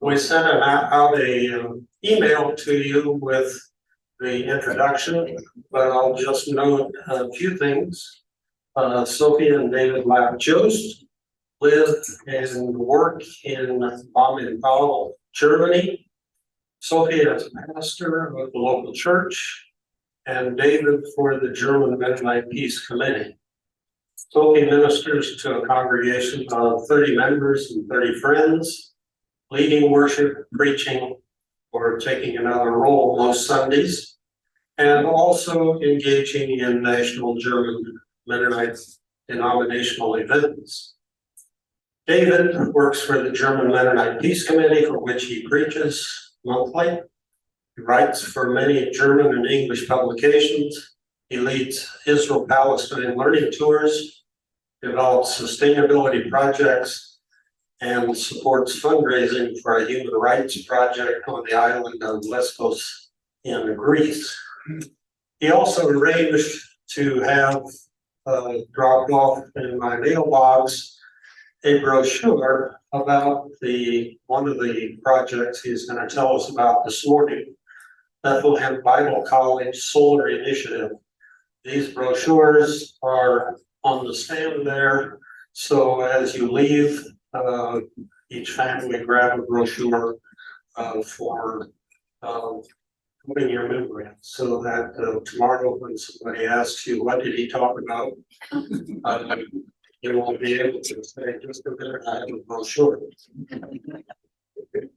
We sent out a email to you with the introduction, but I'll just note a few things. Sophie and David Lapp-Jost live and work in Bammental, Germany. Sophie is a pastor of the local church, and David for the German Mennonite Peace Committee. Sophie ministers to a congregation of 30 members and 30 friends, leading worship, preaching, or taking another role most Sundays, and also engaging in national German Mennonite denominational events. David works for the German Mennonite Peace Committee, for which he preaches monthly. He writes for many German and English publications. He leads Israel-Palestine learning tours, develops sustainability projects, and supports fundraising for a human rights project on the island of Lesbos in Greece. He also arranged to have dropped off in my mailbox a brochure about one of the projects he's going to tell us about this morning, Bethlehem Bible College Solar Initiative. These brochures are on the stand there, so as you leave, each family grab a brochure for putting your memory in, so that tomorrow when somebody asks you, what did he talk about? You won't be able to say, just a minute, I have a brochure.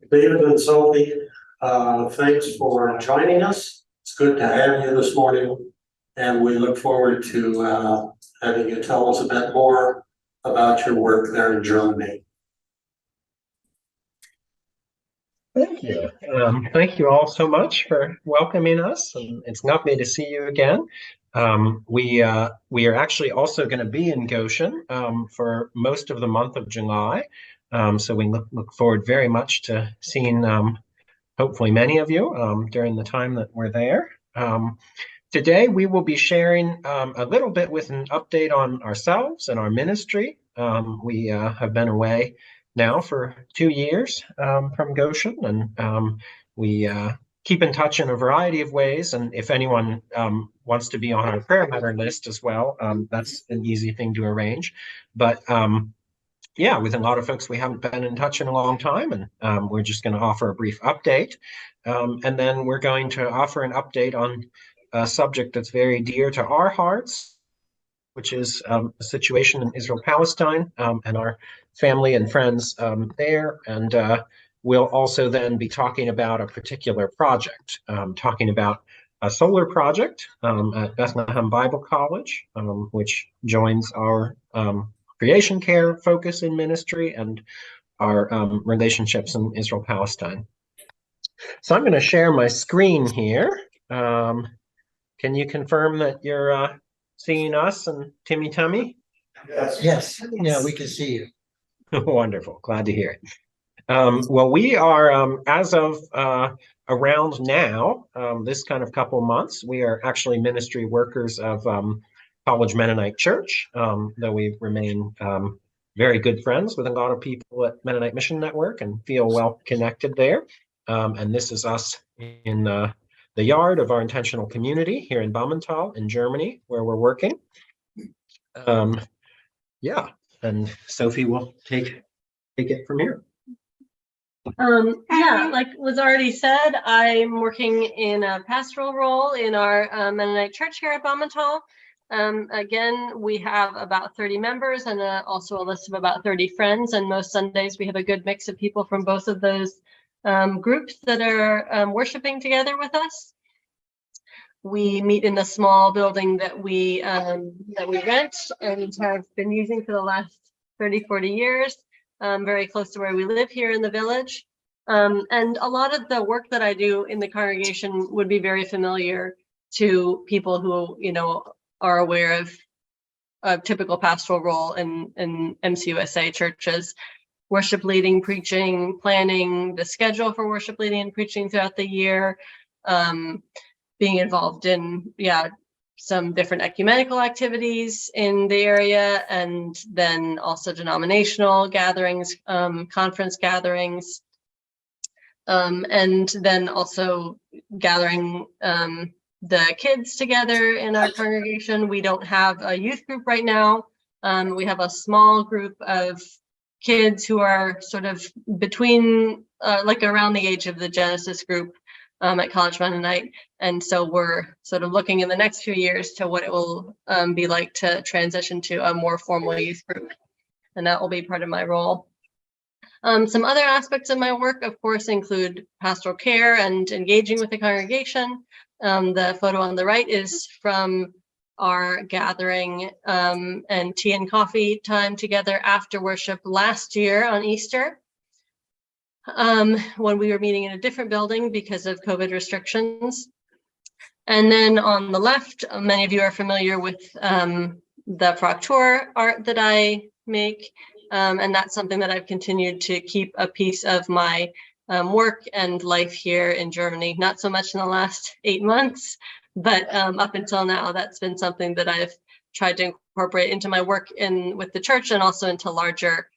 David and Sophie, thanks for joining us. It's good to have you this morning, and we look forward to having you tell us a bit more about your work there in Germany. Thank you. Thank you all so much for welcoming us, and it's lovely to see you again. We are actually also going to be in Goshen for most of the month of July, so we look forward very much to seeing hopefully many of you during the time that we're there. Today we will be sharing a little bit with an update on ourselves and our ministry. We have been away now for 2 years from Goshen, and we keep in touch in a variety of ways. And if anyone wants to be on our prayer matter list as well, that's an easy thing to arrange. But yeah, with a lot of folks we haven't been in touch in a long time, and we're just going to offer a brief update. And then we're going to offer an update on a subject that's very dear to our hearts, which is a situation in Israel-Palestine and our family and friends there. And we'll also then be talking about a particular project, talking about a solar project at Bethlehem Bible College, which joins our creation care focus in ministry and our relationships in Israel-Palestine. So I'm going to share my screen here. Can you confirm that you're seeing us and Timmy Tummy? Yes. Yeah, we can see you. Wonderful. Glad to hear it. Well, we are, as of around now, this kind of couple months, we are actually ministry workers of College Mennonite Church, though we remain very good friends with a lot of people at Mennonite Mission Network and feel well connected there. And this is us in the yard of our intentional community here in Bammental in Germany, where we're working. Yeah, and Sophie will take it from here. Yeah, like was already said, I'm working in a pastoral role in our Mennonite church here at Bammental. Again, we have about 30 members and also a list of about 30 friends, and most Sundays we have a good mix of people from both of those groups that are worshiping together with us. We meet in a small building that we rent and have been using for the last 30-40 years, very close to where we live here in the village. And a lot of the work that I do in the congregation would be very familiar to people who, you know, are aware of a typical pastoral role in MCUSA churches. Worship leading, preaching, planning the schedule for worship leading and preaching throughout the year, being involved in, some different ecumenical activities in the area, and then also denominational gatherings, conference gatherings, And then also gathering the kids together in our congregation. We don't have a youth group right now. We have a small group of kids who are sort of between, like around the age of the Genesis group at College Mennonite. And so we're sort of looking in the next few years to what it will be like to transition to a more formal youth group. And that will be part of my role. Some other aspects of my work, of course, include pastoral care and engaging with the congregation. The photo on the right is from our gathering and tea and coffee time together after worship last year on Easter, when we were meeting in a different building because of COVID restrictions. And then on the left, many of you are familiar with the Fraktur art that I make. And that's something that I've continued to keep a piece of my work and life here in Germany. Not so much in the last 8 months, but up until now, that's been something that I've tried to incorporate into my work with the church and also into larger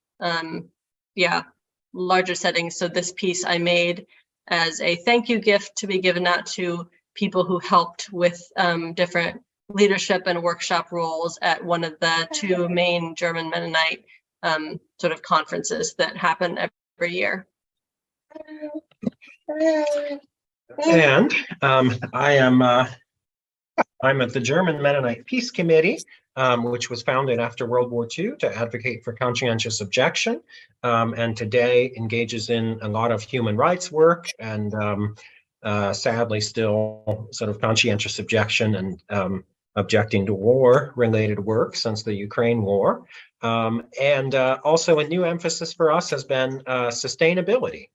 settings. So this piece I made as a thank you gift to be given out to people who helped with different leadership and workshop roles at one of the 2 main German Mennonite sort of conferences that happen every year. And I'm at the German Mennonite Peace Committee, which was founded after World War II to advocate for conscientious objection, and today engages in a lot of human rights work and sadly still sort of conscientious objection and objecting to war-related work since the Ukraine war. And also a new emphasis for us has been sustainability.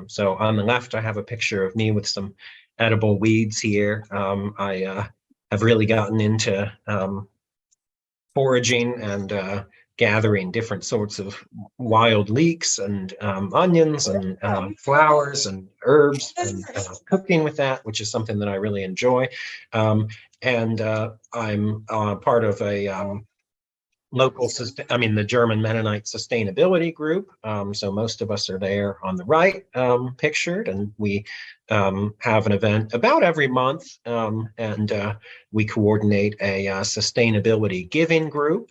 So on the left, I have a picture of me with some edible weeds here. I have really gotten into foraging and gathering different sorts of wild leeks and onions and flowers and herbs and cooking with that, which is something that I really enjoy. And I'm part of a the German Mennonite Sustainability Group. So most of us are there on the right pictured, and we have an event about every month, and we coordinate a sustainability giving group.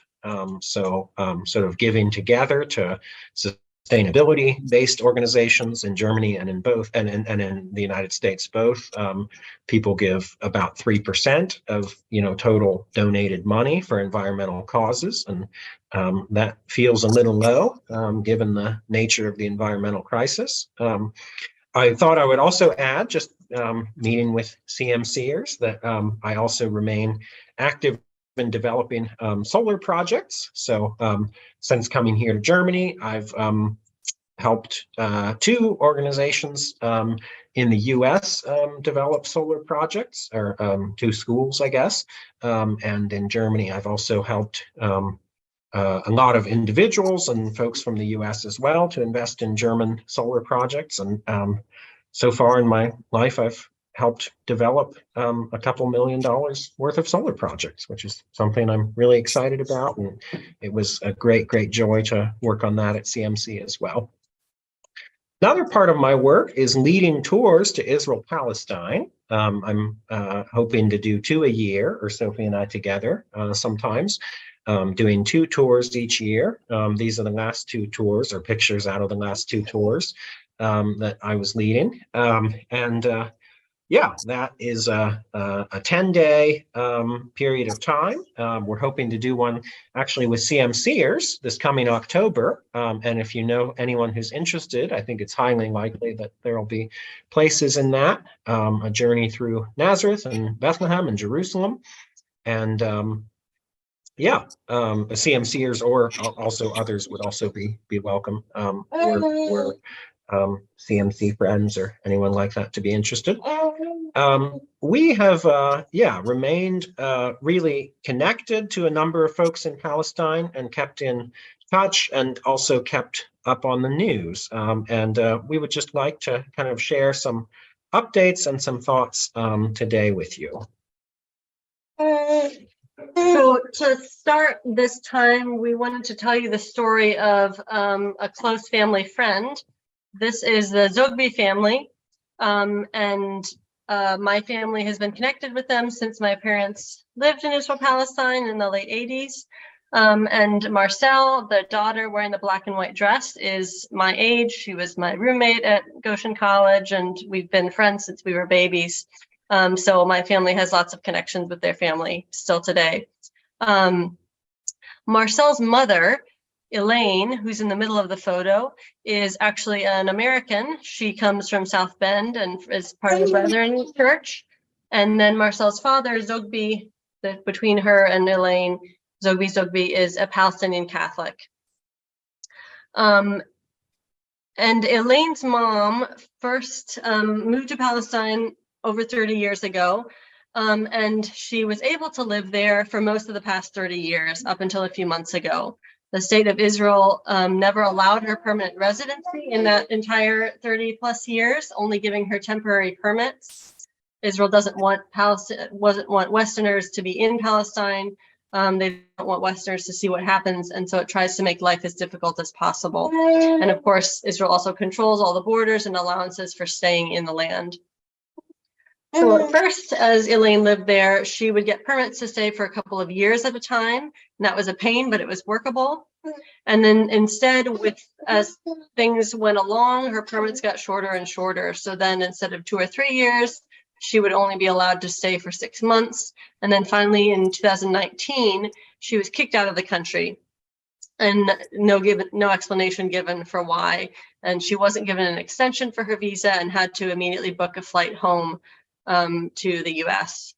Sort of giving together to sustainability-based organizations in Germany and in both, and in the United States both. People give about 3% of total donated money for environmental causes, and that feels a little low given the nature of the environmental crisis. I thought I would also add, just meeting with CMCers, that I also remain active in developing solar projects. So since coming here to Germany, I've helped 2 organizations in the US develop solar projects, or 2 schools, I guess. And in Germany, I've also helped a lot of individuals and folks from the US as well to invest in German solar projects. And so far in my life, I've helped develop a couple $1 million worth of solar projects, which is something I'm really excited about. And it was a great joy to work on that at CMC as well. Another part of my work is leading tours to Israel-Palestine. I'm hoping to do 2 a year, or Sophie and I together sometimes, doing 2 tours each year. These are the last 2 tours, or pictures out of the last 2 tours that I was leading. Yeah, that is a 10-day period of time. We're hoping to do one actually with CMCers this coming October. And if you know anyone who's interested, I think it's highly likely that there will be places in that, a journey through Nazareth and Bethlehem and Jerusalem. And the CMCers or also others would also be welcome. We're CMC friends or anyone like that to be interested. We have remained really connected to a number of folks in Palestine and kept in touch, and also kept up on the news. We would just like to kind of share some updates and some thoughts today with you. So to start this time, we wanted to tell you the story of a close family friend This is the Zogby family, and my family has been connected with them since my parents lived in Israel, Palestine in the late 80s. And Marcel, the daughter wearing the black and white dress, is my age. She was my roommate at Goshen College, and we've been friends since we were babies. So my family has lots of connections with their family still today. Marcel's mother, Elaine, who's in the middle of the photo, is actually an American. She comes from South Bend and is part of the Brethren Church. And then Marcel's father, Zogby, between her and Elaine, Zogby is a Palestinian Catholic. And Elaine's mom first moved to Palestine over 30 years ago. And she was able to live there for most of the past 30 years, up until a few months ago. The state of Israel never allowed her permanent residency in that entire 30 plus years, only giving her temporary permits. Israel doesn't want Westerners to be in Palestine. They don't want Westerners to see what happens, and so it tries to make life as difficult as possible. And of course, Israel also controls all the borders and allowances for staying in the land. So at first, as Elaine lived there, she would get permits to stay for a couple of years at a time. And that was a pain, but it was workable. And then instead, as things went along, her permits got shorter and shorter. So then instead of 2 or 3 years, she would only be allowed to stay for 6 months. And then finally in 2019, she was kicked out of the country, and no explanation given for why. And she wasn't given an extension for her visa and had to immediately book a flight home to the US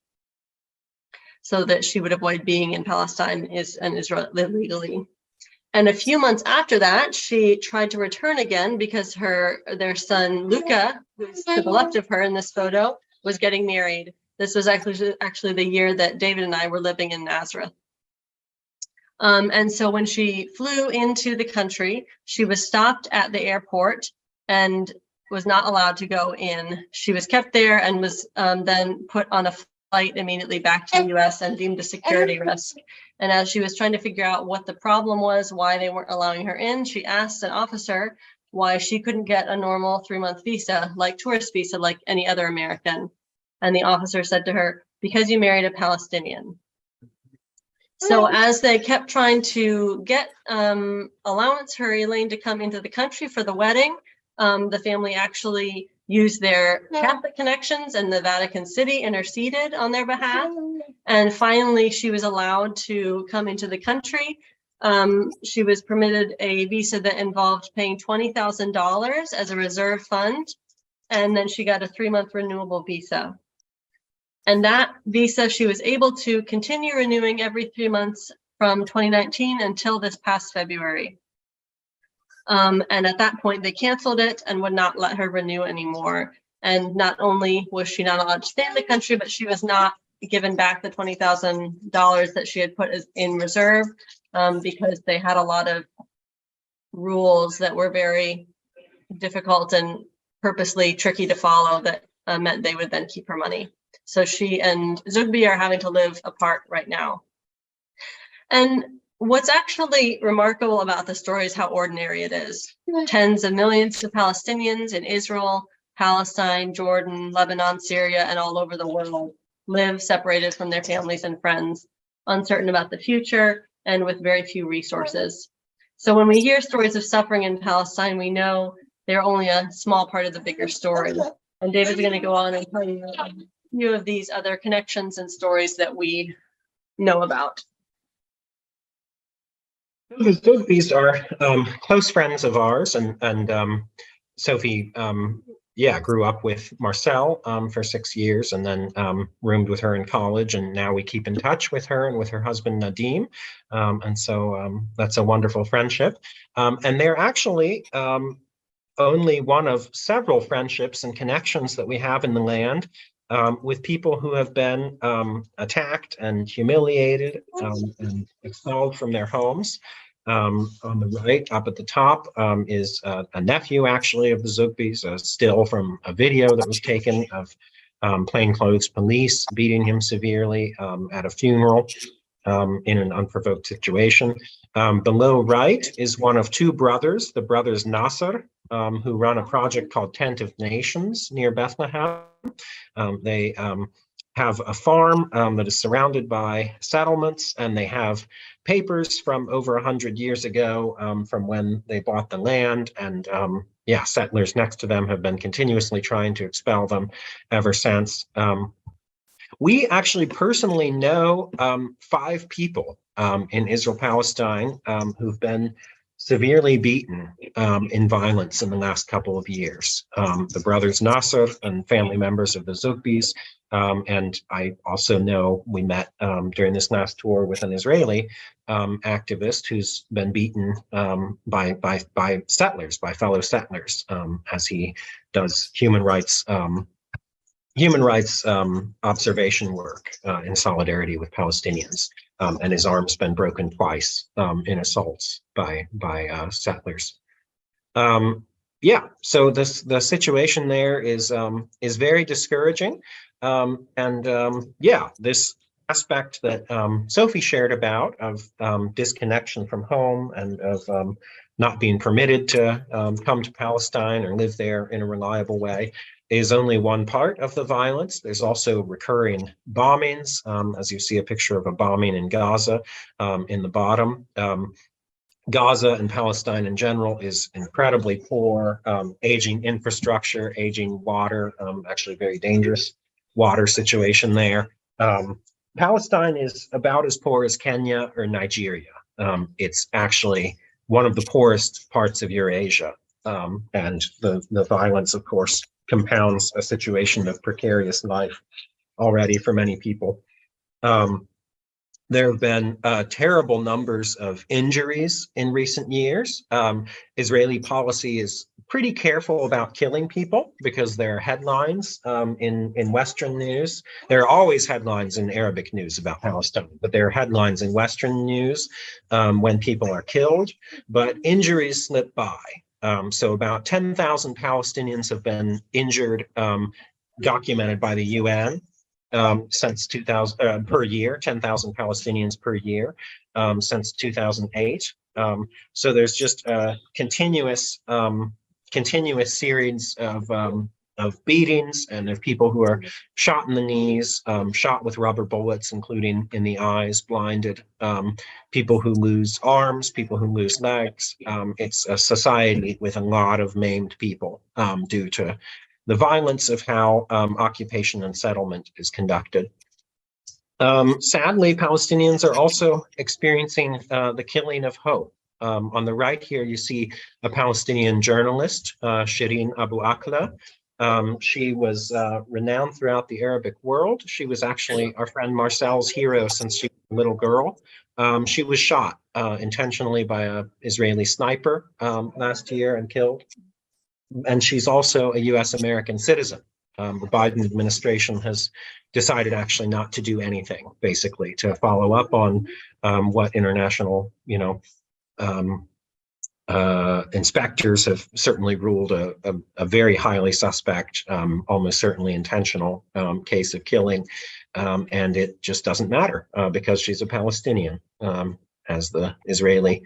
so that she would avoid being in Palestine and Israel illegally. And a few months after that, she tried to return again because their son Luca, who's to the left of her in this photo, was getting married. This was actually the year that David and I were living in Nazareth. And so when she flew into the country, she was stopped at the airport and was not allowed to go in. She was kept there and was then put on a flight immediately back to the US and deemed a security risk. And as she was trying to figure out what the problem was, why they weren't allowing her in, she asked an officer why she couldn't get a normal 3-month visa, like tourist visa, like any other American. And the officer said to her, "Because you married a Palestinian." So as they kept trying to get allowance for Elaine to come into the country for the wedding, the family actually used their Catholic connections, and the Vatican City interceded on their behalf. And finally, she was allowed to come into the country. She was permitted a visa that involved paying $20,000 as a reserve fund. And then she got a 3-month renewable visa. And that visa, she was able to continue renewing every 3 months from 2019 until this past February. And at that point, they canceled it and would not let her renew anymore. And not only was she not allowed to stay in the country, but she was not given back the $20,000 that she had put in reserve because they had a lot of rules that were very difficult and purposely tricky to follow that meant they would then keep her money. So she and Zogby are having to live apart right now. And what's actually remarkable about the story is how ordinary it is. Tens of millions of Palestinians in Israel, Palestine, Jordan, Lebanon, Syria, and all over the world live separated from their families and friends, uncertain about the future, and with very few resources. So when we hear stories of suffering in Palestine, we know they're only a small part of the bigger story. And David's going to go on and tell you a few of these other connections and stories that we know about. The Zogbys are close friends of ours, and Sophie, grew up with Marcel for 6 years, and then roomed with her in college, and now we keep in touch with her and with her husband Nadim, and so that's a wonderful friendship. And they're actually only one of several friendships and connections that we have in the land with people who have been attacked and humiliated and expelled from their homes. On the right, up at the top, is a nephew, actually, of the Zogbys, a still from a video that was taken of plainclothes police beating him severely at a funeral in an unprovoked situation. Below right is one of 2 brothers, the brothers Nasser, who run a project called Tent of Nations near Bethlehem. They have a farm that is surrounded by settlements, and they have papers from over 100 years ago from when they bought the land. And yeah, settlers next to them have been continuously trying to expel them ever since. We actually personally know 5 people in Israel-Palestine who've been severely beaten in violence in the last couple of years. The brothers Nasser and family members of the Zugbis. And I also know we met during this last tour with an Israeli activist who's been beaten by settlers, by fellow settlers, as he does human rights observation work in solidarity with Palestinians, and his arm's been broken twice in assaults by settlers. Yeah, so the situation there is very discouraging, yeah, this aspect that Sophie shared about of disconnection from home and of not being permitted to come to Palestine or live there in a reliable way is only one part of the violence. There's also recurring bombings, as you see a picture of a bombing in Gaza in the bottom. Gaza and Palestine in general is incredibly poor, aging infrastructure, aging water, actually very dangerous water situation there. Palestine is about as poor as Kenya or Nigeria. It's actually one of the poorest parts of Eurasia. And the violence, of course, compounds a situation of precarious life already for many people. There have been terrible numbers of injuries in recent years. Israeli policy is pretty careful about killing people because there are headlines in Western news. There are always headlines in Arabic news about Palestine, but there are headlines in Western news when people are killed, but injuries slip by. So about 10,000 Palestinians have been injured, documented by the UN since 2000 per year, 10,000 Palestinians per year since 2008. So there's just a continuous series of beatings and of people who are shot in the knees, shot with rubber bullets, including in the eyes, blinded, people who lose arms, people who lose legs. It's a society with a lot of maimed people due to the violence of how occupation and settlement is conducted. Sadly, Palestinians are also experiencing the killing of hope. On the right here, you see a Palestinian journalist, Shireen Abu Akleh. She was renowned throughout the Arabic world. She was actually our friend Marcel's hero since she was a little girl. She was shot intentionally by an Israeli sniper last year and killed. And she's also a US American citizen. The Biden administration has decided actually not to do anything, basically, to follow up on what international, inspectors have certainly ruled a very highly suspect, almost certainly intentional case of killing. And it just doesn't matter because she's a Palestinian, as the Israeli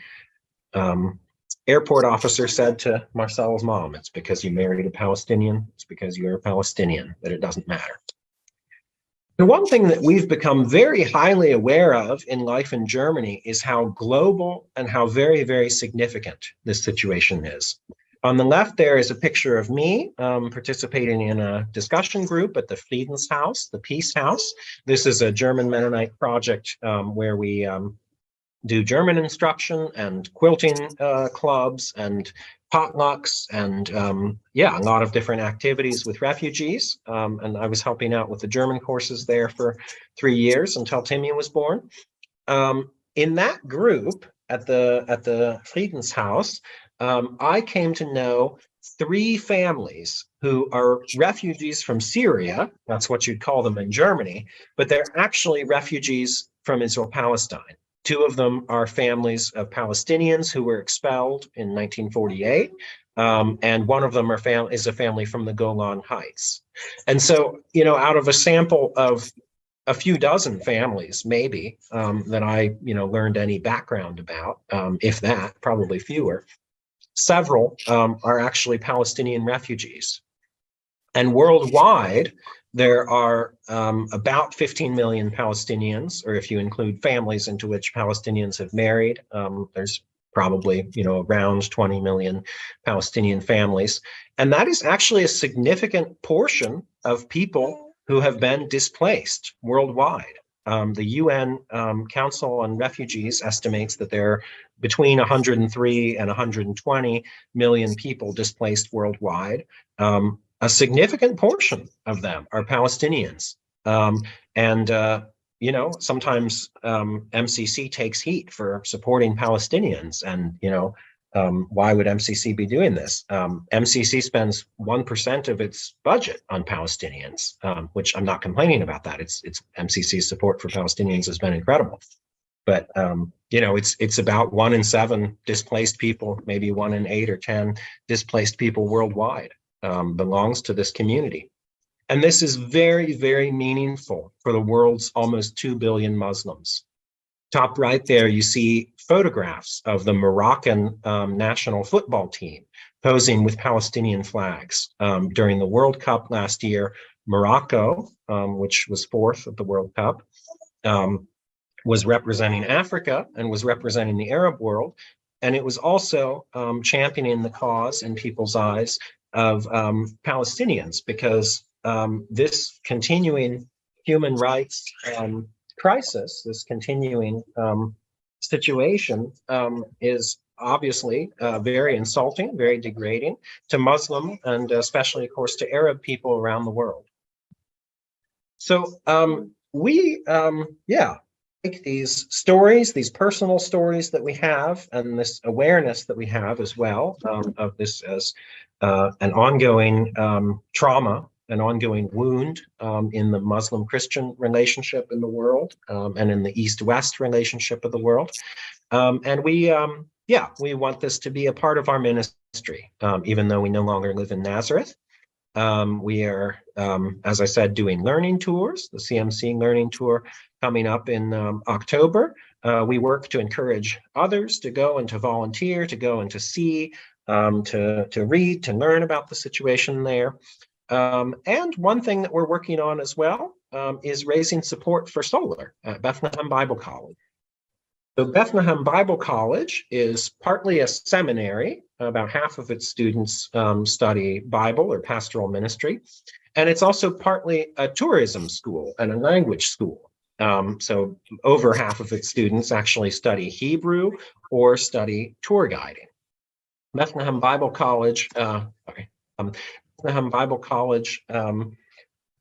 airport officer said to Marcel's mom. It's because you married a Palestinian, it's because you're a Palestinian, that it doesn't matter. The one thing that we've become very highly aware of in life in Germany is how global and how very, very significant this situation is. On the left, there is a picture of me participating in a discussion group at the Friedenshaus, the Peace House. This is a German Mennonite project where we do German instruction and quilting clubs and potlucks and yeah, a lot of different activities with refugees. And I was helping out with the German courses there for 3 years until Timmy was born. In that group at the Friedenshaus, I came to know 3 families who are refugees from Syria. That's what you'd call them in Germany, but they're actually refugees from Israel-Palestine. 2 of them are families of Palestinians who were expelled in 1948, and one of them is a family from the Golan Heights. And so, out of a sample of a few dozen families, maybe, that I, learned any background about, if that, probably fewer, several are actually Palestinian refugees. And worldwide, there are about 15 million Palestinians, or if you include families into which Palestinians have married, there's probably, around 20 million Palestinian families. And that is actually a significant portion of people who have been displaced worldwide. The UN Council on Refugees estimates that there are between 103 and 120 million people displaced worldwide. A significant portion of them are Palestinians. Sometimes MCC takes heat for supporting Palestinians. And, why would MCC be doing this? MCC spends 1% of its budget on Palestinians, which I'm not complaining about that. It's MCC's support for Palestinians has been incredible. But, it's about 1 in 7 displaced people, maybe 1 in 8 or 10 displaced people worldwide belongs to this community. And this is very, very meaningful for the world's almost 2 billion Muslims. Top right there, you see photographs of the Moroccan national football team posing with Palestinian flags. During the World Cup last year, Morocco, which was 4th at the World Cup, was representing Africa and was representing the Arab world. And it was also championing the cause in people's eyes of Palestinians, because this continuing human rights crisis, this continuing situation is obviously very insulting, very degrading to Muslim and especially, of course, to Arab people around the world. So we take these stories, these personal stories that we have, and this awareness that we have as well of this as an ongoing trauma, an ongoing wound in the Muslim-Christian relationship in the world and in the East-West relationship of the world. And we want this to be a part of our ministry, even though we no longer live in Nazareth. We are, as I said, doing learning tours, the CMC learning tour coming up in October. We work to encourage others to go and to volunteer, to go and to see, to read, to learn about the situation there. And one thing that we're working on as well is raising support for solar at Bethlehem Bible College. So Bethlehem Bible College is partly a seminary. About half of its students study Bible or pastoral ministry. And it's also partly a tourism school and a language school. So over half of its students actually study Hebrew or study tour guiding. Bethlehem Bible College, Bethlehem Bible College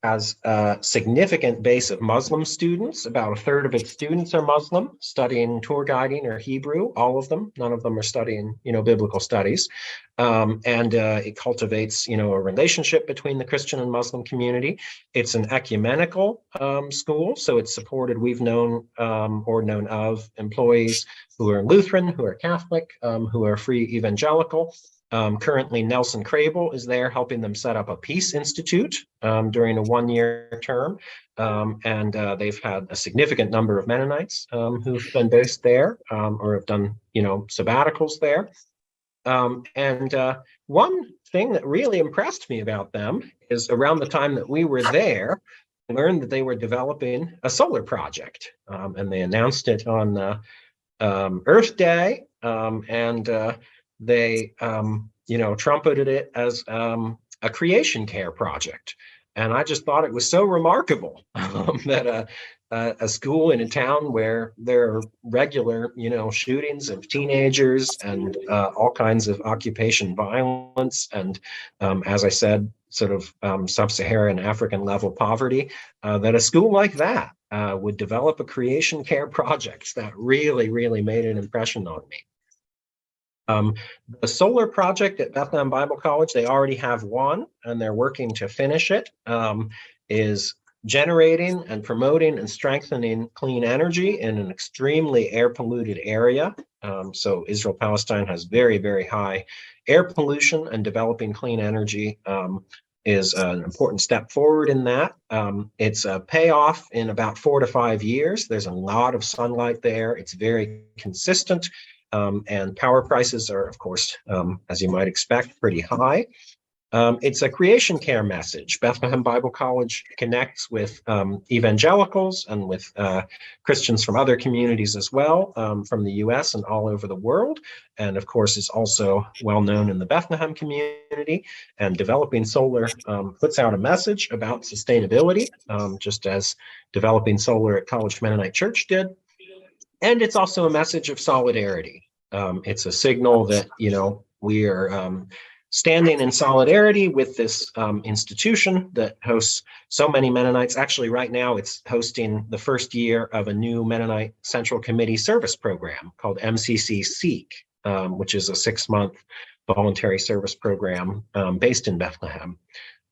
has a significant base of Muslim students. About 1/3 of its students are Muslim, studying tour guiding or Hebrew, all of them. None of them are studying, biblical studies. And it cultivates, a relationship between the Christian and Muslim community. It's an ecumenical school, so it's supported. We've known or known of employees who are Lutheran, who are Catholic, who are free evangelical. Currently, Nelson Crable is there helping them set up a peace institute during a 1-year term. And they've had a significant number of Mennonites who've been based there or have done, sabbaticals there. And one thing that really impressed me about them is around the time that we were there, I learned that they were developing a solar project. And they announced it on Earth Day. They, trumpeted it as a creation care project. And I just thought it was so remarkable that a school in a town where there are regular, shootings of teenagers and all kinds of occupation violence and, as I said, sort of sub-Saharan African level poverty, that a school like that would develop a creation care project. That really, really made an impression on me. The solar project at Bethlehem Bible College, they already have one, and they're working to finish it, is generating and promoting and strengthening clean energy in an extremely air polluted area. So Israel-Palestine has very, very high air pollution, and developing clean energy is an important step forward in that. It's a payoff in about 4 to 5 years. There's a lot of sunlight there. It's very consistent. and power prices are, of course, as you might expect, pretty high. It's a creation care message. Bethlehem Bible College connects with evangelicals and with Christians from other communities as well, from the US and all over the world. And of course, is also well known in the Bethlehem community. And Developing Solar puts out a message about sustainability, just as Developing Solar at College Mennonite Church did. And it's also a message of solidarity. It's a signal that, you know, we are standing in solidarity with this institution that hosts so many Mennonites. Actually, right now, it's hosting the first year of a new Mennonite Central Committee service program called MCC Seek, which is a 6-month voluntary service program based in Bethlehem.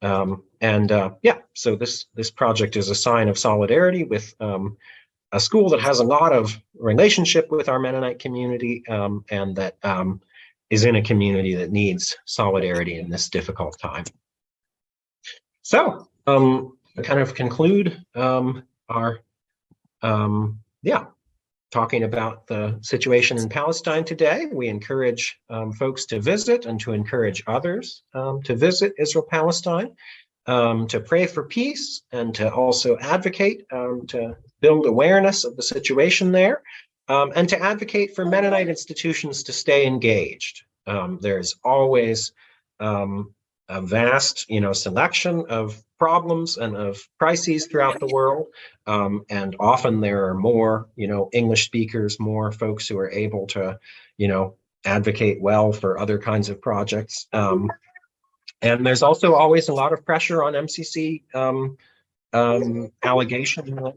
Yeah, so this project is a sign of solidarity with a school that has a lot of relationship with our Mennonite community, and that is in a community that needs solidarity in this difficult time. So, kind of conclude our, talking about the situation in Palestine today. We encourage folks to visit and to encourage others to visit Israel-Palestine, to pray for peace and to also advocate to build awareness of the situation there. And to advocate for Mennonite institutions to stay engaged. There's always a vast, selection of problems and of crises throughout the world. And often there are more, English speakers, more folks who are able to, advocate well for other kinds of projects. And there's also always a lot of pressure on MCC allegation that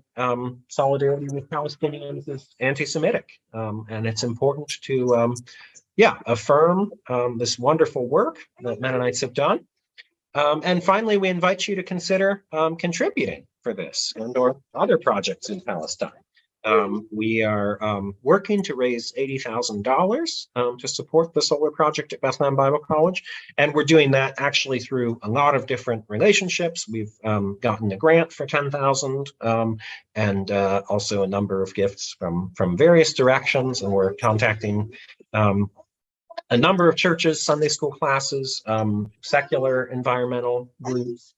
solidarity with Palestinians is anti-Semitic, and it's important to, affirm this wonderful work that Mennonites have done. And finally, we invite you to consider contributing for this and/or other projects in Palestine. We are working to raise $80,000 to support the solar project at Bethlehem Bible College. And we're doing that actually through a lot of different relationships. We've gotten a grant for $10,000 and also a number of gifts from various directions. And we're contacting a number of churches, Sunday school classes, secular environmental groups,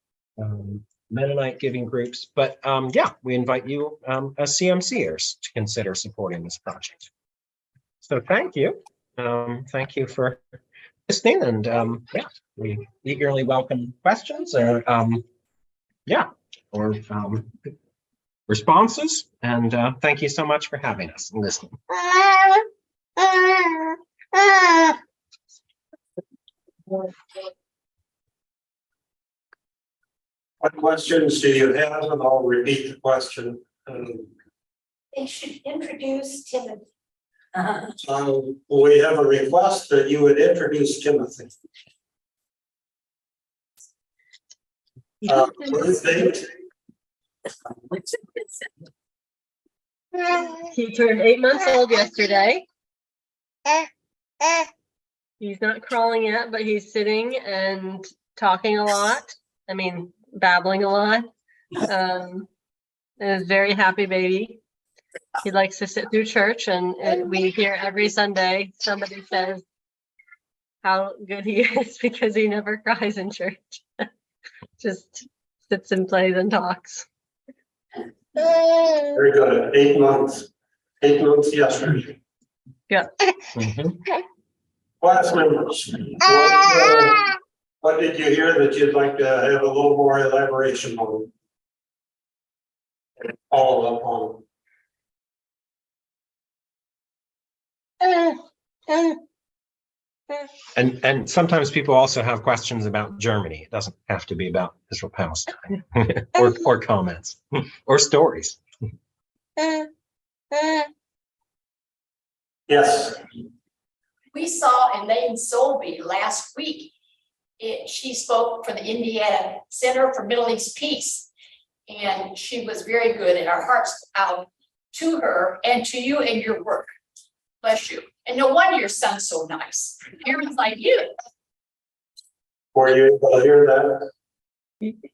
Mennonite giving groups, but we invite you as CMCers to consider supporting this project. So thank you. Thank you for listening, and we eagerly welcome questions or responses. And thank you so much for having us and listening. What questions do you have? And I'll repeat the question. They should introduce Timothy. We have a request that you would introduce Timothy. Birth date? He turned 8 months old yesterday. He's not crawling yet, but he's sitting and talking a lot. I mean, babbling a lot. And is a very happy baby. He likes to sit through church, and we hear every Sunday somebody says how good he is because he never cries in church. Just sits and plays and talks. Very good. 8 months. 8 months yesterday. Yeah. Class members, what did you hear that you'd like to have a little more elaboration on? Follow up on. And sometimes people also have questions about Germany. It doesn't have to be about Israel Palestine or comments or stories. Yes. We saw Elaine Solby last week. She spoke for the Indiana Center for Middle East Peace, and she was very good, and our hearts out to her and to you and your work. Bless you. And no wonder your son's so nice. Parents like you. Were you able to hear that?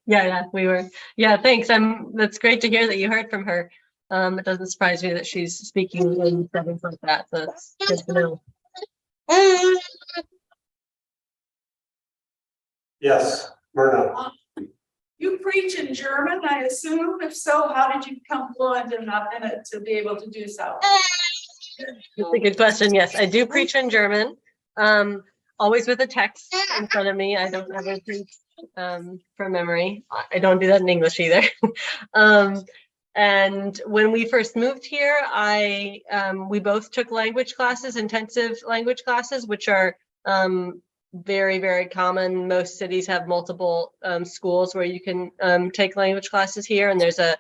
Yeah, we were. Yeah, thanks. That's great to hear that you heard from her. It doesn't surprise me that she's speaking in settings like that, so it's good to know. Yes, Myrna. You preach in German, I assume. If so, how did you become fluent enough in it to be able to do so? That's a good question. Yes, I do preach in German. Always with a text in front of me. I don't ever preach from memory. I don't do that in English either. And when we first moved here, we both took language classes, intensive language classes, which are very, very common. Most cities have multiple schools where you can take language classes here, and there's a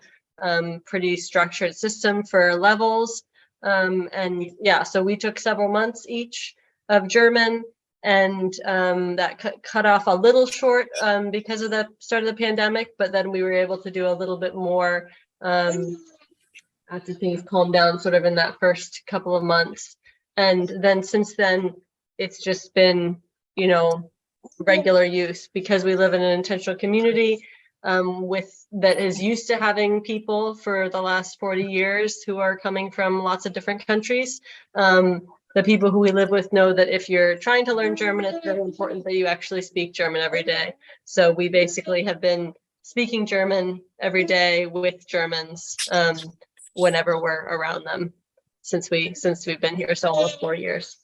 pretty structured system for levels. And yeah, so we took several months each of German, and that cut off a little short because of the start of the pandemic, but then we were able to do a little bit more after things calmed down, sort of in that first couple of months. And then since then, it's just been, you know, regular use, because we live in an intentional community that is used to having people for the last 40 years who are coming from lots of different countries. The people who we live with know that if you're trying to learn German, it's very important that you actually speak German every day. So we basically have been speaking German every day with Germans whenever we're around them since we've been here, so almost 4 years.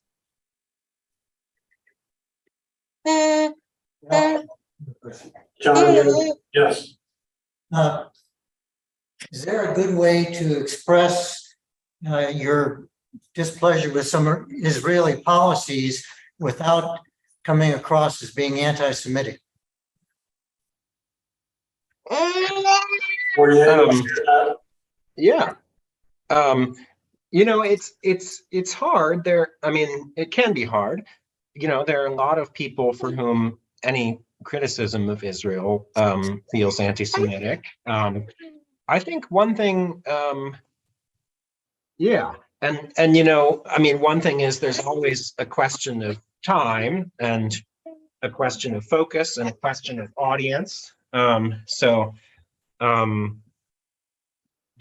John, yes. Is there a good way to express your displeasure with some Israeli policies without coming across as being anti-Semitic? Were you able to share that? Yeah. You know, it's hard there. I mean, it can be hard. You know, there are a lot of people for whom any criticism of Israel feels anti-Semitic. I think one thing, yeah, and you know, I mean, one thing is there's always a question of time and a question of focus and a question of audience. You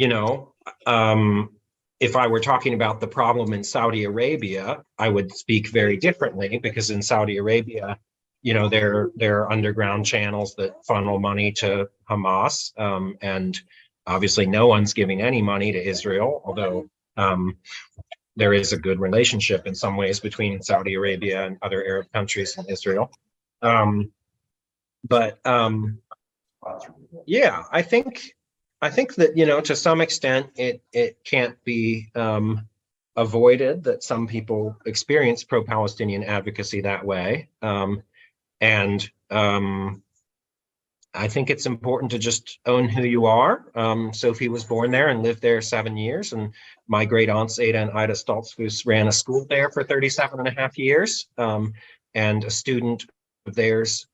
know, if I were talking about the problem in Saudi Arabia, I would speak very differently, because in Saudi Arabia, you know, there are underground channels that funnel money to Hamas, and obviously no one's giving any money to Israel, although there is a good relationship in some ways between Saudi Arabia and other Arab countries and Israel. Yeah, I think that, you know, to some extent it can't be avoided that some people experience pro-Palestinian advocacy that way. I think it's important to just own who you are. Sophie was born there and lived there 7 years, and my great aunts Ada and Ida Stoltzfus ran a school there for 37.5 years. And a student of theirs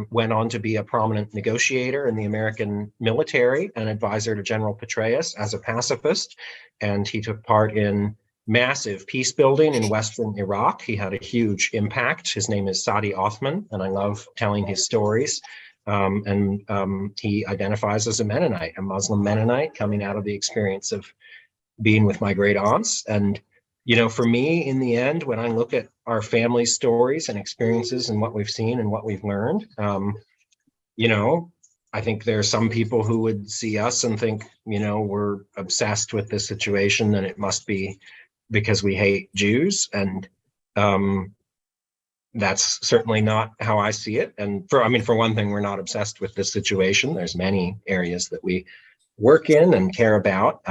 went on to be a prominent negotiator in the American military and advisor to General Petraeus as a pacifist. And he took part in massive peace building in Western Iraq. He had a huge impact. His name is Sadi Othman, and I love telling his stories. He identifies as a Mennonite, a Muslim Mennonite, coming out of the experience of being with my great aunts. And, you know, for me, in the end, when I look at our family stories and experiences and what we've seen and what we've learned, you know, I think there are some people who would see us and think, you know, we're obsessed with this situation and it must be because we hate Jews. And that's certainly not how I see it. And for one thing, we're not obsessed with this situation. There's many areas that we work in and care about.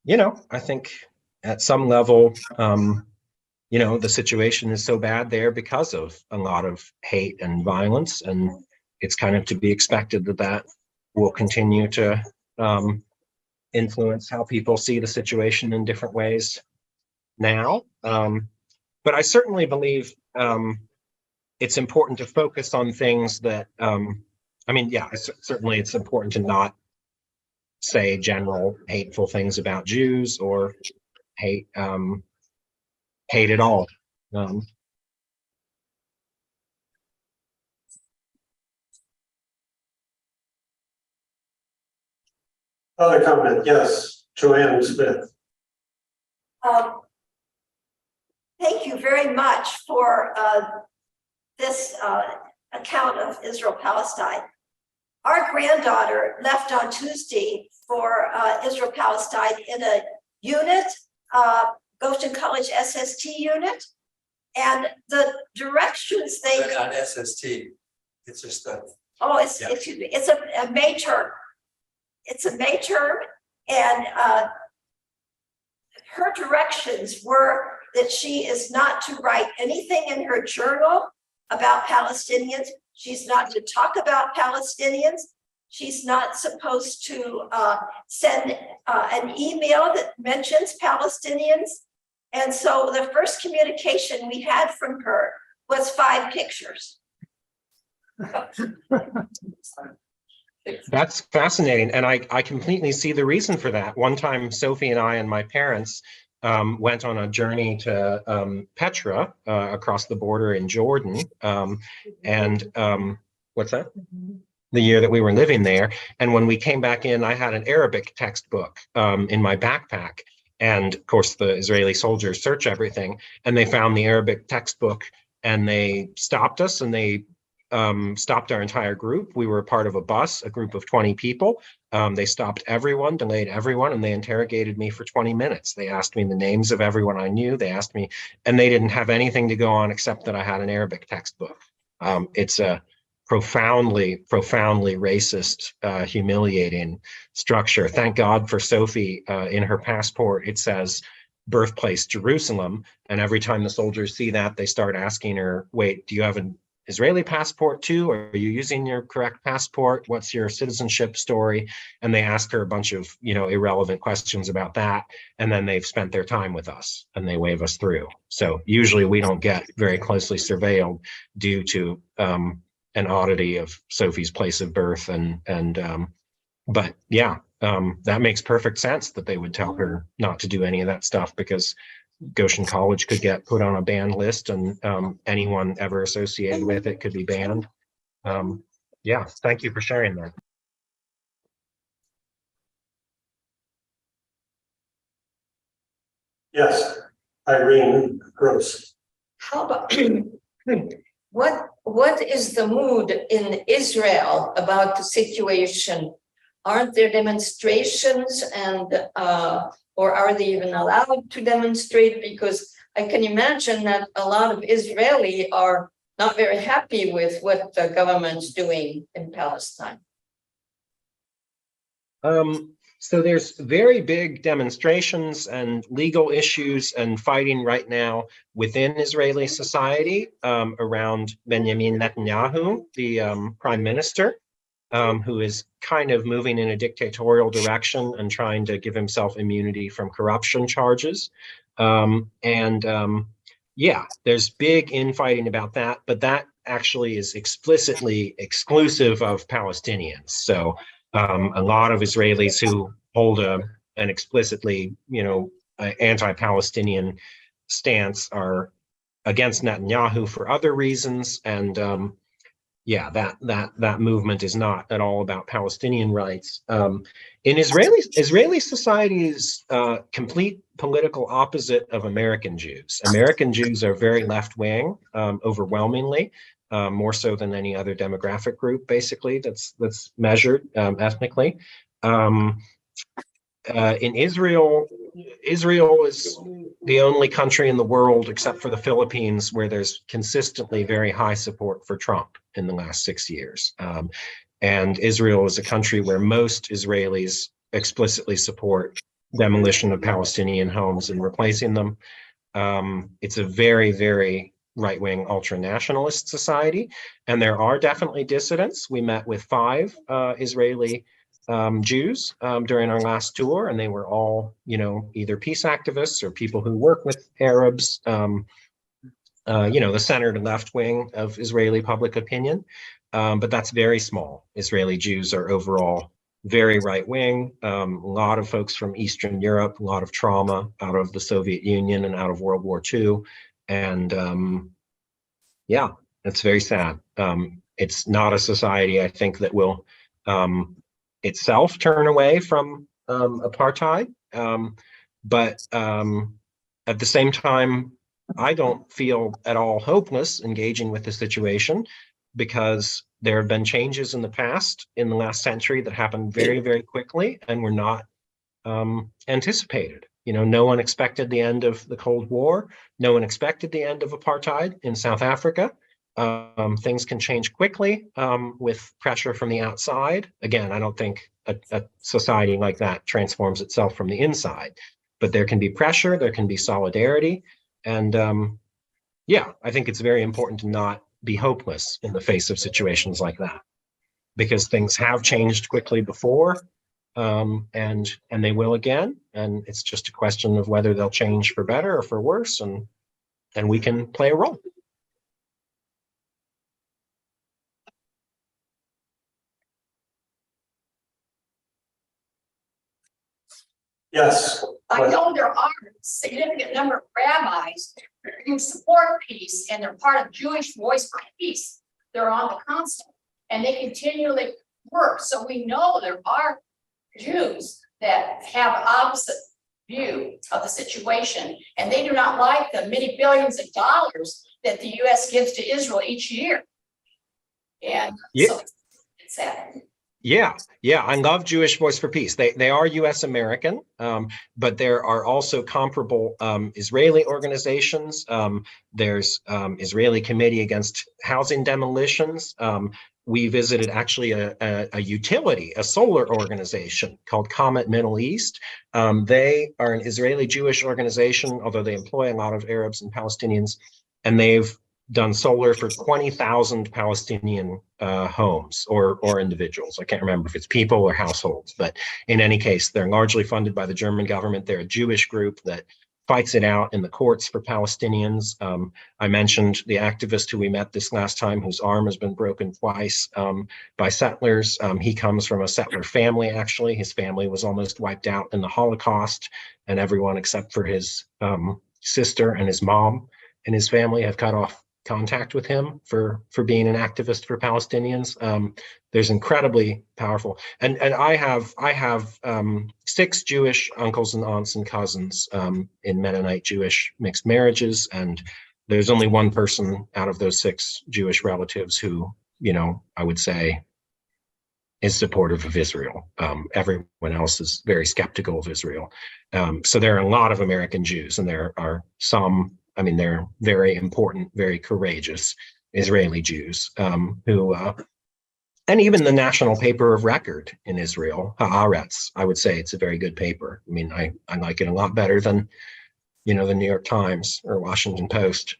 You know, I think at some level, you know, the situation is so bad there because of a lot of hate and violence, and it's kind of to be expected that that will continue to influence how people see the situation in different ways now. But I certainly believe it's important to focus on things that, certainly it's important to not say general hateful things about Jews or hate at all. Other comment, yes, Joanne Smith. Thank you very much for this account of Israel-Palestine. Our granddaughter left on Tuesday for Israel-Palestine in a unit, Goshen College SST unit. And the directions they. But not SST, it's just a. Oh, Yeah. excuse me, it's a May term. It's a May term, and her directions were that she is not to write anything in her journal about Palestinians. She's not to talk about Palestinians. She's not supposed to send an email that mentions Palestinians. And so the first communication we had from her was 5 pictures. That's fascinating. And I completely see the reason for that. One time, Sophie and I and my parents went on a journey to Petra across the border in Jordan. What's that? The year that we were living there. And when we came back in, I had an Arabic textbook in my backpack. And of course, the Israeli soldiers search everything, and they found the Arabic textbook, and they stopped us, and they stopped our entire group. We were part of a bus, a group of 20 people. They stopped everyone, delayed everyone, and they interrogated me for 20 minutes. They asked me the names of everyone I knew. They asked me, and they didn't have anything to go on except that I had an Arabic textbook. It's a profoundly racist, humiliating structure. Thank God for Sophie. In her passport, it says birthplace Jerusalem. And every time the soldiers see that, they start asking her, wait, do you have an Israeli passport too? Are you using your correct passport? What's your citizenship story? And they ask her a bunch of, irrelevant questions about that. And then they've spent their time with us and they wave us through. So usually we don't get very closely surveilled due to an oddity of Sophie's place of birth. But yeah, that makes perfect sense that they would tell her not to do any of that stuff, because Goshen College could get put on a banned list, and anyone ever associated with it could be banned. Yeah, thank you for sharing that. Yes, Irene Gross. How about what is the mood in Israel about the situation? Aren't there demonstrations, and or are they even allowed to demonstrate? Because I can imagine that a lot of Israelis are not very happy with what the government's doing in Palestine. So there's very big demonstrations and legal issues and fighting right now within Israeli society around Benjamin Netanyahu, the prime minister, who is kind of moving in a dictatorial direction and trying to give himself immunity from corruption charges. Yeah, there's big infighting about that, but that actually is explicitly exclusive of Palestinians. So a lot of Israelis who hold an explicitly, anti-Palestinian stance are against Netanyahu for other reasons. And yeah, that movement is not at all about Palestinian rights. In Israeli society is complete political opposite of American Jews. American Jews are very left-wing, overwhelmingly. More so than any other demographic group, basically, that's measured ethnically. In Israel is the only country in the world, except for the Philippines, where there's consistently very high support for Trump in the last 6 years. And Israel is a country where most Israelis explicitly support demolition of Palestinian homes and replacing them. It's a very, very right-wing ultra-nationalist society, and there are definitely dissidents. We met with 5 Israeli Jews during our last tour, and they were all, either peace activists or people who work with Arabs, the center to left wing of Israeli public opinion. But that's very small. Israeli Jews are overall very right-wing. A lot of folks from Eastern Europe, a lot of trauma out of the Soviet Union and out of World War II. And yeah, it's very sad. It's not a society, I think, that will itself turn away from apartheid. But at the same time, I don't feel at all hopeless engaging with the situation, because there have been changes in the past, in the last century, that happened very, very quickly and were not anticipated. You know, no one expected the end of the Cold War. No one expected the end of apartheid in South Africa. Things can change quickly with pressure from the outside. Again, I don't think a society like that transforms itself from the inside, but there can be pressure, there can be solidarity. And yeah, I think it's very important to not be hopeless in the face of situations like that, because things have changed quickly before, and they will again. And it's just a question of whether they'll change for better or for worse, and we can play a role. Yes. I know there are a significant number of rabbis who support peace, and they're part of Jewish Voice for Peace. They're on the council and they continually work. So we know there are Jews that have opposite view of the situation, and they do not like the many billions of dollars that the US gives to Israel each year. And so it's sad. Yeah, I love Jewish Voice for Peace. They are U.S. American, but there are also comparable Israeli organizations. There's Israeli Committee Against Housing Demolitions. We visited actually a utility, a solar organization called Comet Middle East. They are an Israeli Jewish organization, although they employ a lot of Arabs and Palestinians, and they've done solar for 20,000 Palestinian homes or individuals. I can't remember if it's people or households, but in any case, they're largely funded by the German government. They're a Jewish group that fights it out in the courts for Palestinians. I mentioned the activist who we met this last time, whose arm has been broken twice by settlers. He comes from a settler family, actually. His family was almost wiped out in the Holocaust, and everyone except for his sister and his mom and his family have cut off contact with him for being an activist for Palestinians. There's incredibly powerful, and I have 6 Jewish uncles and aunts and cousins in Mennonite Jewish mixed marriages, and there's only one person out of those 6 Jewish relatives who, you know, I would say is supportive of Israel. Everyone else is very skeptical of Israel. So there are a lot of American Jews, and there are some, I mean, they're very important, very courageous Israeli Jews who, and even the national paper of record in Israel, Haaretz, I would say it's a very good paper. I mean, I like it a lot better than, you know, the New York Times or Washington Post.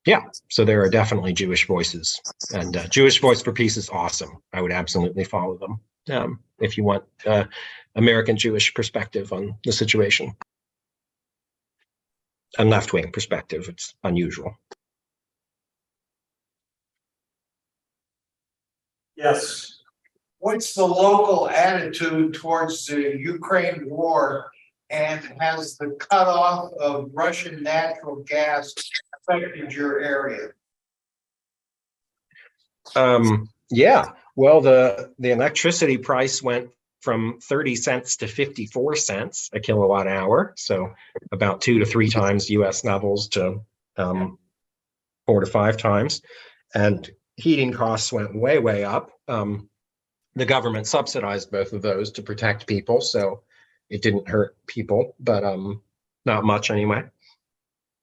Yeah, so there are definitely Jewish voices, and Jewish Voice for Peace is awesome. I would absolutely follow them if you want American Jewish perspective on the situation. A left-wing perspective. It's unusual. Yes. What's the local attitude towards the Ukraine war, and has the cutoff of Russian natural gas affected your area? Yeah, well, the electricity price went from 30 cents to 54 cents a kilowatt hour. So about 2 to 3 times US levels to 4 to 5 times. And heating costs went way, way up. The government subsidized both of those to protect people, so it didn't hurt people, but not much anyway.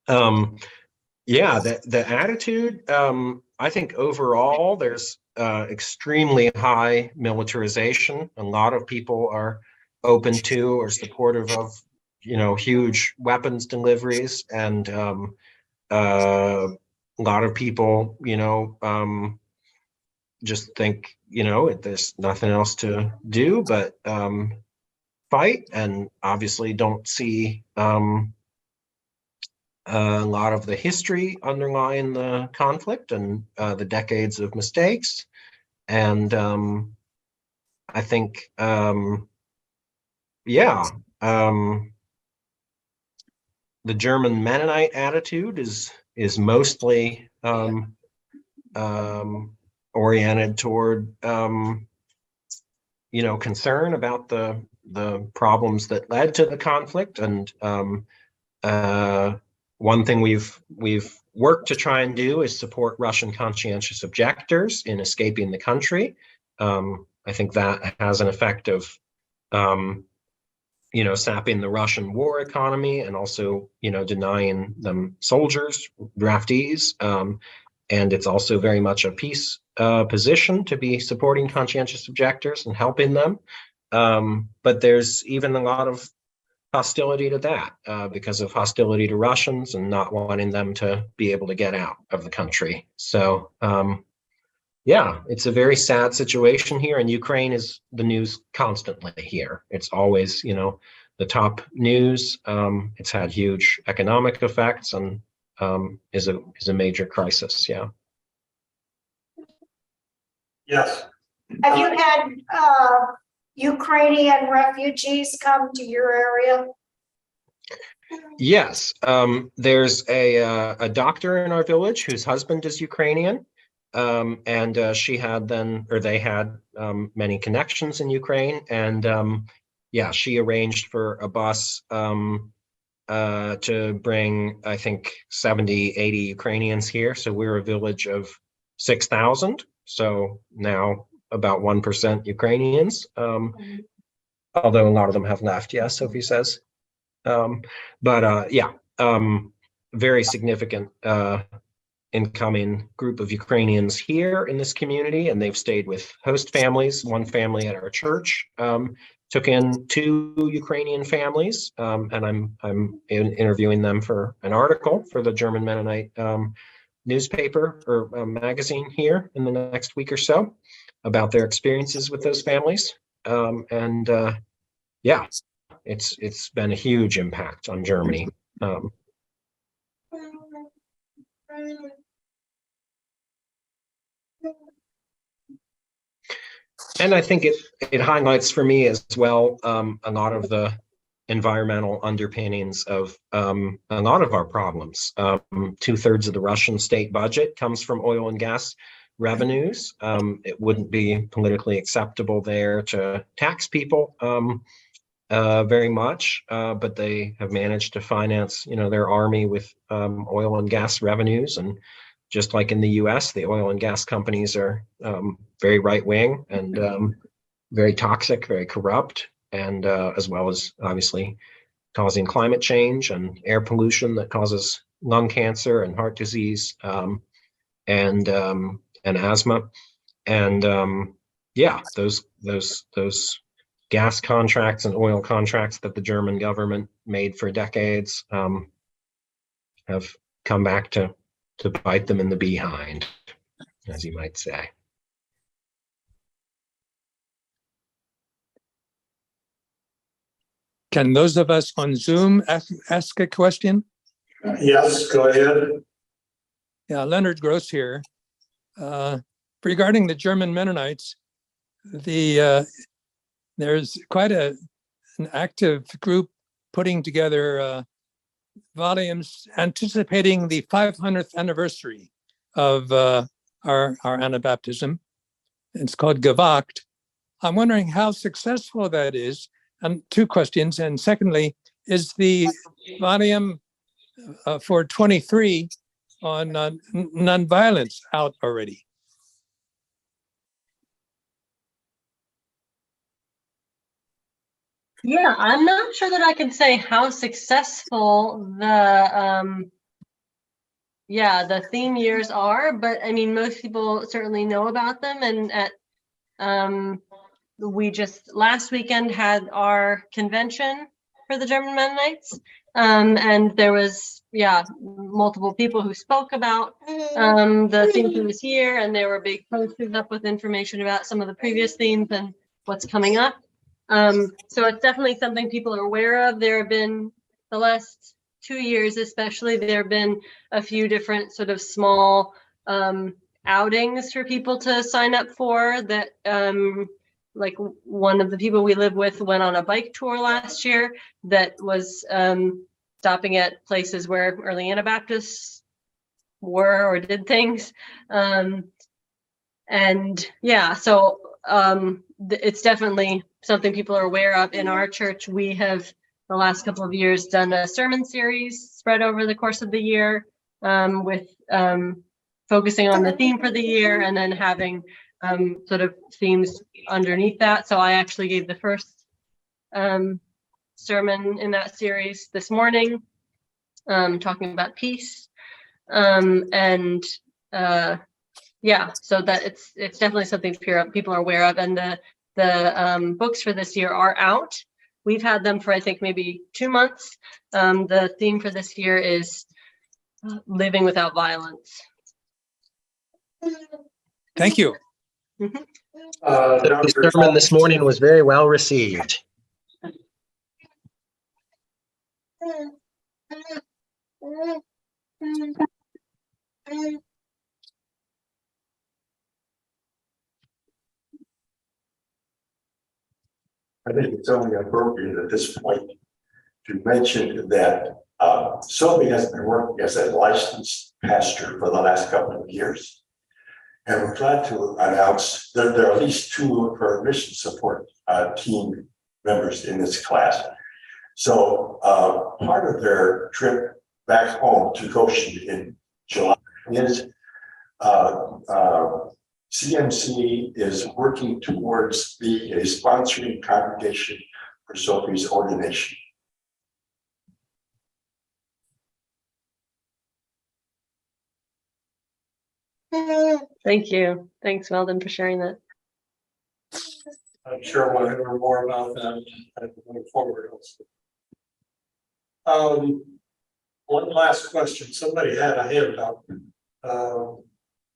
Yeah, the attitude, I think overall there's extremely high militarization. A lot of people are open to or supportive of, you know, huge weapons deliveries, and a lot of people, you know, just think, you know, there's nothing else to do but fight, and obviously don't see a lot of the history underlying the conflict and the decades of mistakes. And I think, yeah, the German Mennonite attitude is mostly oriented toward, concern about the problems that led to the conflict. And one thing we've worked to try and do is support Russian conscientious objectors in escaping the country. I think that has an effect of sapping the Russian war economy and also, denying them soldiers, draftees. And it's also very much a peace position to be supporting conscientious objectors and helping them. But there's even a lot of hostility to that because of hostility to Russians and not wanting them to be able to get out of the country. So, yeah, it's a very sad situation here, and Ukraine is the news constantly here. It's always, the top news. It's had huge economic effects and is a major crisis. Yeah. Yes. Have you had Ukrainian refugees come to your area? Yes. There's a doctor in our village whose husband is Ukrainian. And they had many connections in Ukraine, and she arranged for a bus to bring, I think, 70, 80 Ukrainians here. So we're a village of 6,000. So now about 1% Ukrainians, although a lot of them have left. Yes, Sophie says. Very significant incoming group of Ukrainians here in this community, and they've stayed with host families. One family at our church took in 2 Ukrainian families, and I'm interviewing them for an article for the German Mennonite newspaper or magazine here in the next week or so about their experiences with those families. It's been a huge impact on Germany. And I think it highlights for me as well a lot of the environmental underpinnings of a lot of our problems. 2/3 of the Russian state budget comes from oil and gas revenues. It wouldn't be politically acceptable there to tax people very much, but they have managed to finance, their army with oil and gas revenues. And just like in the US, the oil and gas companies are very right-wing and very toxic, very corrupt, and as well as obviously causing climate change and air pollution that causes lung cancer and heart disease and asthma. And those gas contracts and oil contracts that the German government made for decades have come back to bite them in the behind, as you might say. Can those of us on Zoom ask a question? Yes, go ahead. Yeah, Leonard Gross here. Regarding the German Mennonites, there's quite an active group putting together volumes anticipating the 500th anniversary of our Anabaptism. It's called Gewagt. I'm wondering how successful that is. And 2 questions. And secondly, is the volume for 23 on nonviolence out already? Yeah, I'm not sure that I can say how successful the theme years are, but I mean, most people certainly know about them. And we just last weekend had our convention for the German Mennonites, and there was multiple people who spoke about the theme for this year, and there were big posters up with information about some of the previous themes and what's coming up. So it's definitely something people are aware of. There have been, the last 2 years especially, there have been a few different sort of small outings for people to sign up for that. Like one of the people we live with went on a bike tour last year that was stopping at places where early Anabaptists were or did things. So it's definitely something people are aware of. In our church, we have the last couple of years done a sermon series spread over the course of the year, with focusing on the theme for the year and then having sort of themes underneath that. So I actually gave the first sermon in that series this morning, talking about peace. Yeah, so that it's definitely something people are aware of, and the books for this year are out. We've had them for I think maybe 2 months. The theme for this year is living without violence. Thank you. The sermon this morning was very well received. I think it's only appropriate at this point to mention that Sophie has been working as a licensed pastor for the last couple of years. And we're glad to announce that there are at least 2 of her mission support team members in this class. So part of their trip back home to Goshen in July is CMC is working towards being a sponsoring congregation for Sophie's ordination. Thank you. Thanks, Weldon, for sharing that. I'm sure we'll hear more about that going forward also. One last question. Somebody had a hand up.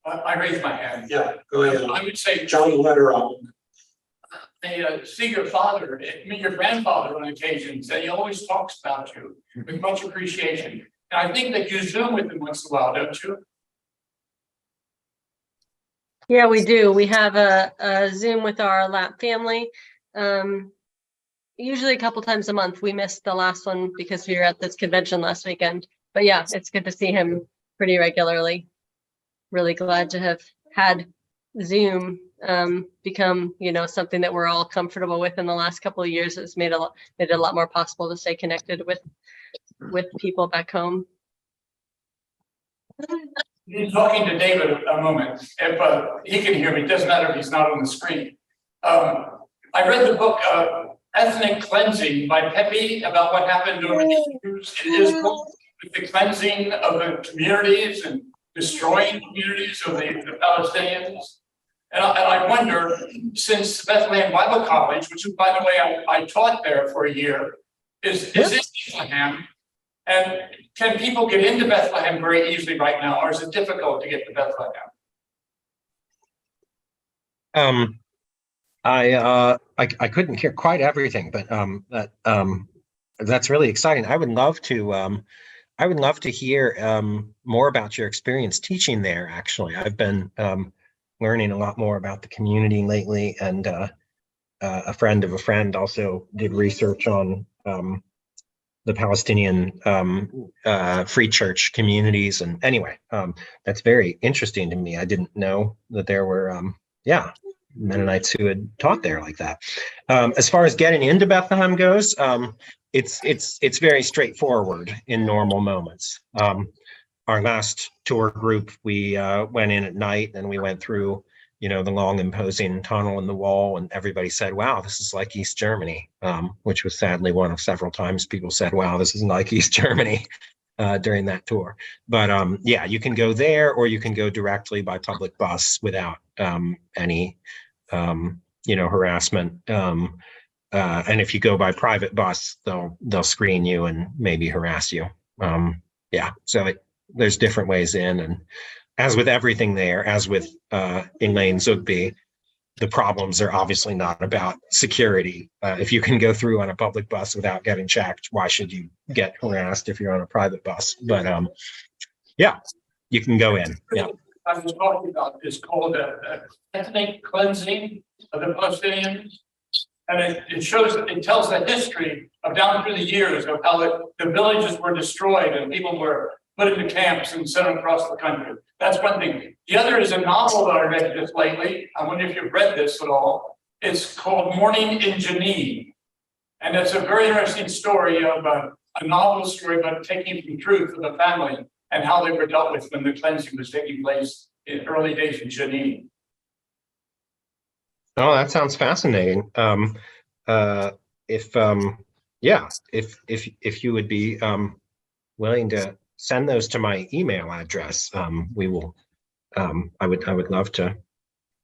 I raised my hand. Yeah, go ahead. I would say, John, let her up. I see your father, your grandfather on occasions, and he always talks about you with much appreciation. And I think that you Zoom with him once in a while, don't you? Yeah, we do. We have a Zoom with our LAP family. Usually a couple times a month. We missed the last one because we were at this convention last weekend. But yeah, it's good to see him pretty regularly. Really glad to have had Zoom become, something that we're all comfortable with in the last couple of years. It's made it a lot more possible to stay connected with people back home. You're talking to David a moment. If he can hear me, it doesn't matter if he's not on the screen. I read the book Ethnic Cleansing by Pepe about what happened over the years in Israel with the cleansing of the communities and destroying communities of the Palestinians. And I wonder, since Bethlehem Bible College, which by the way, I taught there for a year, is in Bethlehem. And can people get into Bethlehem very easily right now, or is it difficult to get to Bethlehem? I couldn't hear quite everything, but that's really exciting. I would love to hear more about your experience teaching there. Actually, I've been learning a lot more about the community lately, and a friend of a friend also did research on the Palestinian Free Church communities. And anyway, that's very interesting to me. I didn't know that there were, Mennonites who had taught there like that. As far as getting into Bethlehem goes, it's very straightforward in normal moments. Our last tour group, we went in at night and we went through, the long imposing tunnel in the wall, and everybody said, wow, this is like East Germany, which was sadly one of several times people said, wow, this is like East Germany during that tour. But you can go there, or you can go directly by public bus without any, harassment. And if you go by private bus, they'll screen you and maybe harass you. So there's different ways in, and as with everything there, as with Elaine Zugby, the problems are obviously not about security. If you can go through on a public bus without getting checked, why should you get harassed if you're on a private bus? But you can go in. Yeah. I was talking about is called ethnic cleansing of the Palestinians. And it tells the history of down through the years of how the villages were destroyed and people were put into camps and sent across the country. That's one thing. The other is a novel that I read just lately. I wonder if you've read this at all. It's called Morning in Jenin. And it's a very interesting story of a novel story about taking from truth of a family and how they were dealt with when the cleansing was taking place in early days in Jenin. Oh, that sounds fascinating. If you would be willing to send those to my email address, we will. I would love to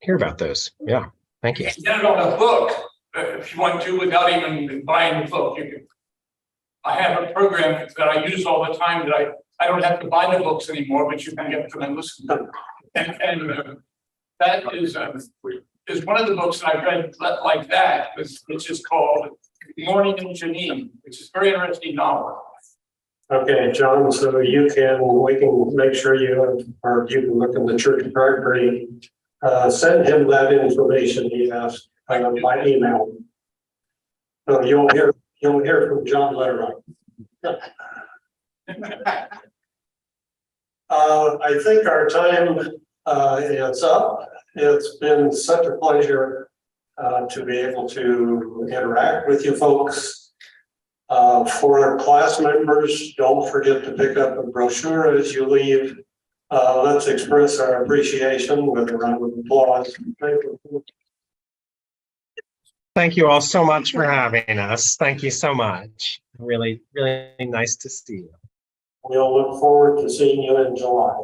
hear about those. Yeah, thank you. Get it on a book if you want to, without even buying the book. You can. I have a program that I use all the time that I don't have to buy the books anymore, but you can get them and listen to them. And that is one of the books that I've read like that, which is called Morning in Jenin, which is a very interesting novel. Okay, John, so we can make sure you can look in the church directory, send him that information he asked by email. So you'll hear from John later on. I think our time is up. It's been such a pleasure to be able to interact with you folks. For class members, don't forget to pick up a brochure as you leave. Let's express our appreciation with a round of applause. Thank you. Thank you all so much for having us. Thank you so much. Really, really nice to see you. We'll look forward to seeing you in July.